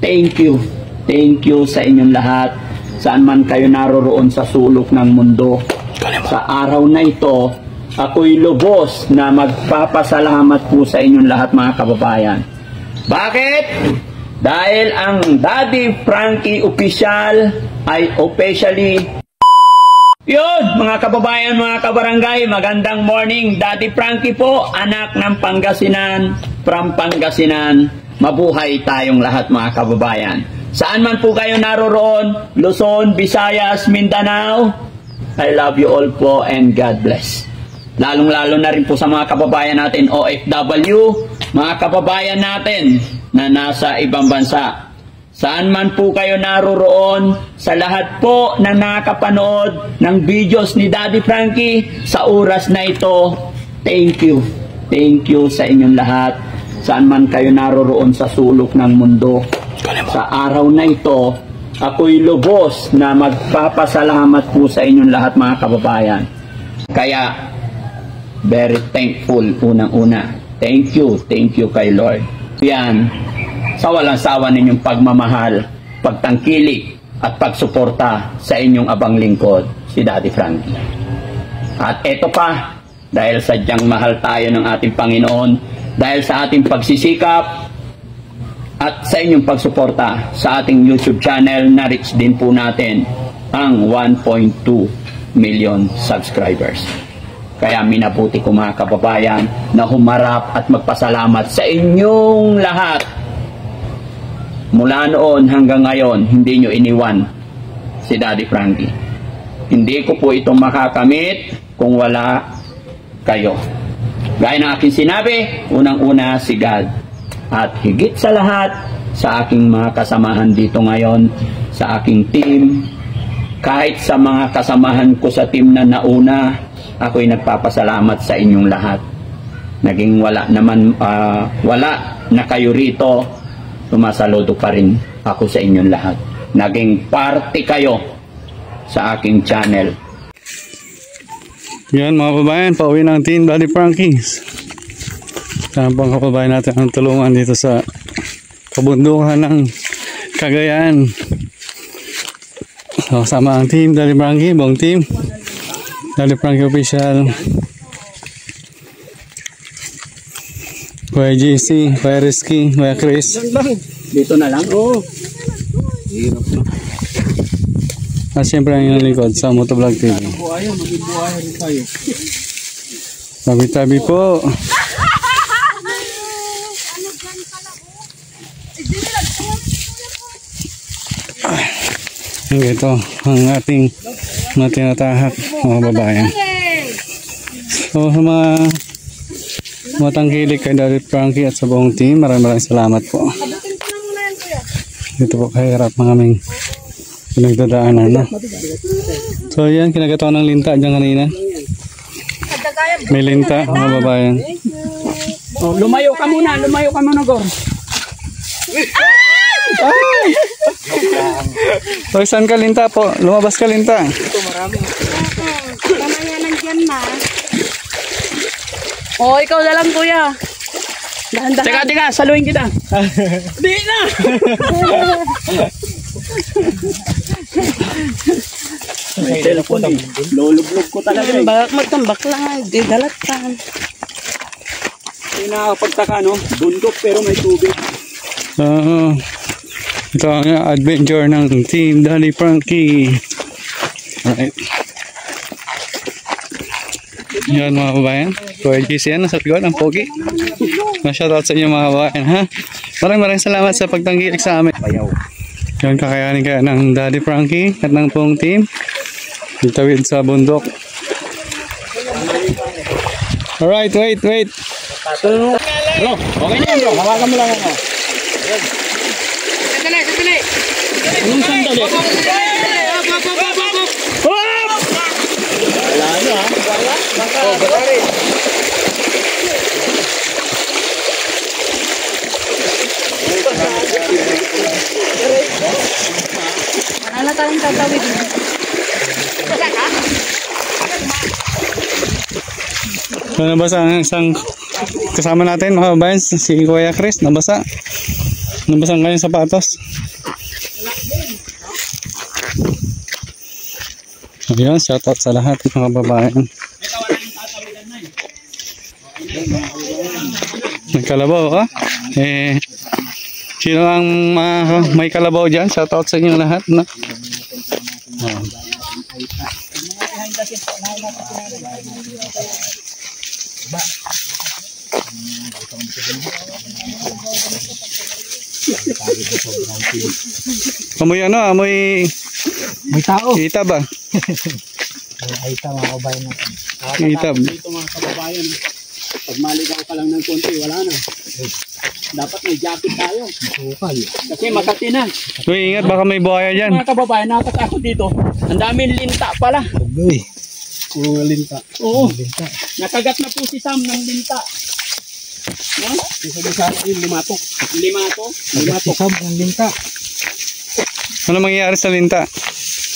Thank you. Thank you sa inyong lahat. Saan man kayo naroroon sa sulok ng mundo. Sa araw na ito, ako'y lubos na magpapasalamat po sa inyong lahat mga kababayan. Bakit? Dahil ang Daddy Frankie Official ay officially yun, mga kababayan, mga kabarangay, magandang morning. Daddy Frankie po, anak ng Pangasinan, from Pangasinan. Mabuhay tayong lahat mga kababayan. Saan man po kayo naroroon, Luzon, Visayas, Mindanao, I love you all po and God bless. Lalong-lalo na rin po sa mga kababayan natin OFW, mga kababayan natin na nasa ibang bansa. Saan man po kayo naroroon, sa lahat po na nakapanood ng videos ni Daddy Frankie sa oras na ito, thank you. Thank you sa inyong lahat. Saan man kayo naroroon sa sulok ng mundo. Sa araw na ito, ako'y lubos na magpapasalamat po sa inyong lahat mga kababayan. Kaya, very thankful unang-una. Thank you kay Lord. Yan. Sa walang sawa ninyong pagmamahal, pagtangkilik, at pagsuporta sa inyong abang lingkod, si Daddy Frankie. At eto pa, dahil sadyang mahal tayo ng ating Panginoon, dahil sa ating pagsisikap, at sa inyong pagsuporta sa ating YouTube channel, na-reach din po natin ang 1.2 million subscribers. Kaya minabuti ko mga kababayan na humarap at magpasalamat sa inyong lahat. Mula noon hanggang ngayon, hindi nyo iniwan si Daddy Frankie. Hindi ko po ito makakamit kung wala kayo. Gaya ng aking sinabi, unang-una si God. At higit sa lahat, sa aking mga kasamahan dito ngayon, sa aking team, kahit sa mga kasamahan ko sa team na nauna, ako'y nagpapasalamat sa inyong lahat. Naging wala na kayo rito, sumasaludo pa rin ako sa inyong lahat. Naging parte kayo sa aking channel. Yan mga kababayan, pauwi ng team Daddy Frankie. Saan pang kababayan natin ang tulungan dito sa kabundukan ng Cagayan. So, sama ang team Daddy Frankie, buong team Daddy Frankie Official, Kuya GC, Kuya Rizky, Kuya Chris. Dito na lang? Oo. Hirap na. At syempre ang inyong lingkod sa Motovlog TV. Mag-ibuhay rin tayo. Tabi-tabi po. Ito ang ating mga tinatahak mga babayan. So sa mga matangkilik kay Daddy Frankie at sa buong team, maraming salamat po. Dito po kahirap mga aming pinagdadaanan. No? So yan, kinagatawan ng linta dyan kanina. May linta mga babayan. Oh, lumayo ka muna Gor. Ay! So saan ka linta po? Lumabas ka linta. Ito marami. Mamaya nandyan na. Oh, ikaw na lang kuya. Dahan-dahan. Teka, saluhin kita. Di na! May telepon eh. Lulublog ko talaga eh. Magtambak lang. Di dalatan. Hindi nakakapagtaka no? Bundok pero may tubig. Ito ang adventure ng team Daddy Frankie. Alright. Yan mga kababayan. Kuya GC yan, nasa likod ang pogi. Na-shoutout sa inyo mga kababayan ha. Maraming salamat sa pagtanggilik sa amin. Yan, kakayanin kaya ng Daddy Frankie at ng buong team. Itawid sa bundok. Alright, wait. Bro, okay na yan bro. Hawakan mo lang ako. Sandali. Anong sandali? Wala na ha. Ano tayong tatawid? So nabasa ang isang kasama natin mga kababayan, si Kuya Chris, nabasa ang kanyang sapatos. Ayan, shoutout sa lahat mga babayan. Nagkalabaw ka? Sino ang may kalabaw dyan? Shoutout sa inyo lahat. No? Amoy ano? Amoy tao. itab ba? Ay ito mga kabayan natin. Itab. Dito mga kababayan, pag maligaw ka lang ng konti, wala na. Dapat may jacket tayo. Sukal. Kasi makati na. Uy, ingat baka may buhaya dyan. Mga kababayan, nakatakot dito. Ang daming linta pala. Uy. Puro linta. Oo. Linta. Nakagat na po si Sam ng linta. No? Isa yung limatok. Limato. Limatok. Ang linta. Ano mangyayari sa linta?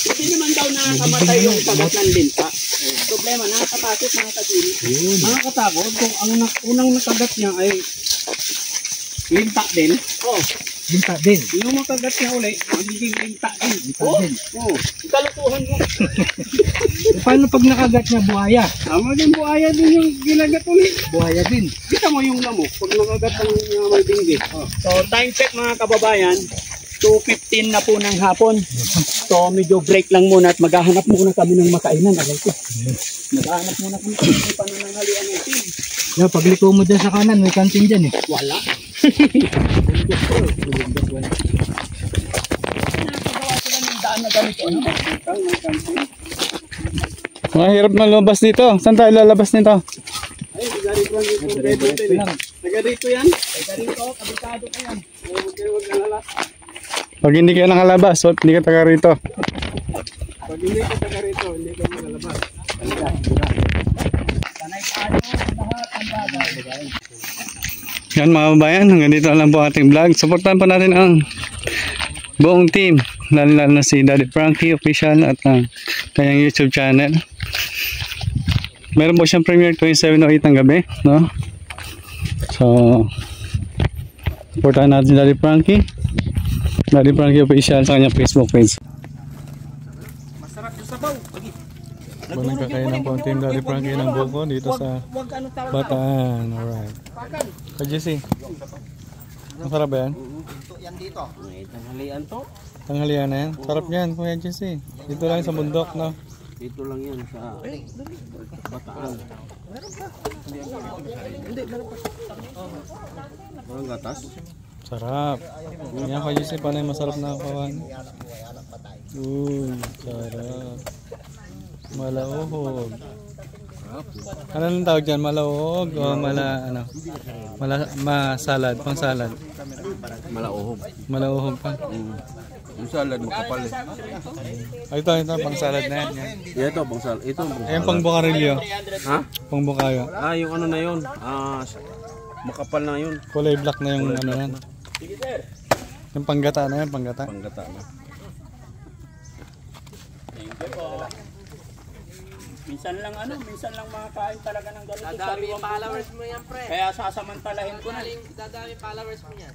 Hindi naman daw nakakamatay yung kagat ng linta. Problema, nakakatakot mga kasili. Nakakatakot kung ang unang nakagat niya ay linta din. Oh. Linta din. Yung makagat niya uli, magiging linta din. Linta din. Oo. Kalukuhan mo. Paano pag nakagat niya buhaya? Maging buhaya din yung ginagat uli. Buhaya din. Kita mo yung lamok pag nakagat ang may binggit. So time check mga kababayan, 2:15 na po ng hapon. So medyo break lang muna at maghahanap muna kami ng makainan. Alam ko. Maghahanap muna kami ng panananghalian natin. Yan, pagliko mo dyan sa kanan, may kantin dyan eh. Wala. Nakagawa sila ng daan na ganito. Ano? Mahirap na lumabas dito. Saan tayo lalabas nito? Ay, taga rito yan. Taga rito, kabitado ka yan. Huwag nalala. Pag hindi kayo nakalabas, so hindi ka taga rito. Pag hindi ka taga rito, hindi ka malalabas. Sanay tayo lahat ang bagay. Yan mga kababayan, hanggang dito lang po ating vlog. Supportan pa natin ang buong team, lalo na si Daddy Frankie Official at kanyang YouTube channel. Meron po siyang premiere tuwing 7 o 8 ng gabi, no? So supportan natin si Daddy Frankie Official sa kanyang Facebook page. Masarap yung sabaw. Walang kakain ng konting Daddy Frankie ng buko dito sa Bataan. Alright. Kay Jesse, masarap ba yan? Yan dito. Tanghalian to. Tanghalian na yan. Sarap yan, Kuya Jesse. Dito lang sa bundok, no? Dito lang yan sa Bataan. Walang gatas? Sarap. Yan Kuya Jesse, paano yung masarap na kawan? Uy, sarap. Malauhog. Ano nang tawag dyan? Malauhog o masalad? Pang salad? Malauhog. Malauhog pa. Yung salad makapal eh. Ay, ito, pang salad na yan. Ito, pang salad. Ito, pang salad. Ayan, pang bukarilyo. Ha? Pang bukayo. Yung ano na yun. Makapal na yun. Kulay black na yung ano yan. Yung panggata na yan, panggata. Panggata na. Minsan lang makakain talaga ng ganito. Dadami yung followers mo yan, pre. Kaya sasamantalahin ko na. Dadami followers mo yan.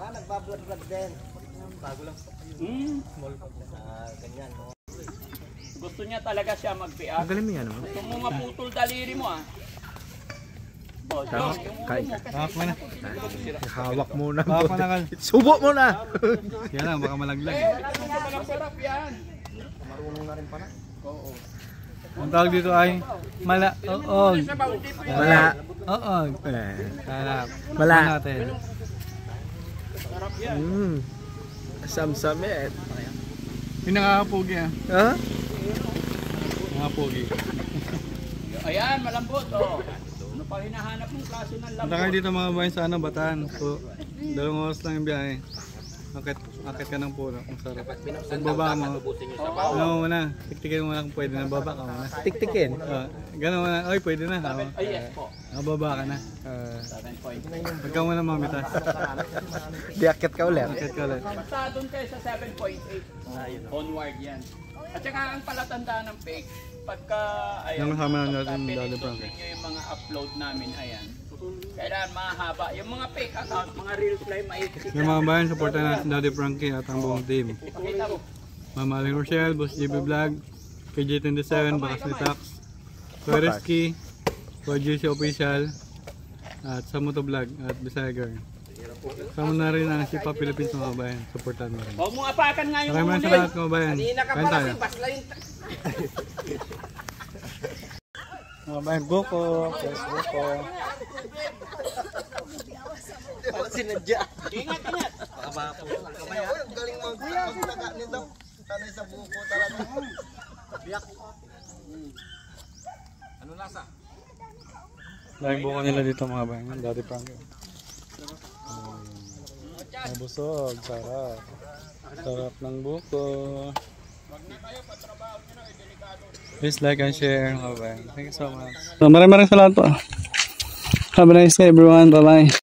Nagbablog din. Bago lang. Small pa. Ganyan. Gusto niya talaga siya mag-PR. Galing mo yan, no? Gusto mo maputol daliri mo, Hawak mo na. Hawak muna. Hawak mo na, Kal. Subo mo na. Yan lang, baka malaglag. Sarap yan. Marunong na rin pala. Oo. Ang tawag dito ay malaoog. Malaoog. Sarap. Mala. Natin. Sarap yan. Samsamet. Yung nakakapugi ah. Ha? Nakakapugi. Ayan, malambot. Oh. Ano pa hinahanap mong klase ng Punta kayo lambot? dito mga bayan sa Bataan. So, 2 oras lang yung biyahe. Akit ka ng puno. Ang sarap. Pagbaba mo. Ano mo muna. Tiktikin mo muna kung pwede na. Baba ka muna. Tiktikin. Gano'n mo na. Oy, pwede na. Ay, yes po. Baba ka na. 7.8. Huwag ka muna mamitas. Diakit ka ulit. Akit ka ulit. Basta doon kayo sa 7.8. Onward yan. At saka ang palatandaan ng fake, pagka, ayan, Yung kasama na natin, pagka Daddy pinindot Frankie. ninyo yung mga upload namin, ayan, Kailangan mahaba. Yung mga fake account, mga real fly, maiksi. Yung mga bayan, supportan natin Daddy Frankie at ang buong team. Pakita mo. Mama Aling Rochelle, Boss JB Vlog, KJ27, Bakas ni Tax, Toreski, JC Official, at Samuto Vlog, at Bisaya Girl. Sama na rin ang Sipa Philippines mga bayan, supportan mo rin. Huwag mong apakan nga yung Maraming salamat mga bayan. Kain tayo. Mga bayan, buko, fresh buko. Sinadya. Ingat, ingat. Galing magtaga nito. Tanay sa buko talaga. Biyak. Ano lasa? Dahil buko nila dito mga bayan, Daddy Frankie. Nabusog, sarap. Sarap ng buko. Please like and share mga bayan. Thank you so much. So, maraming salamat po. Have a nice day everyone. Bye bye.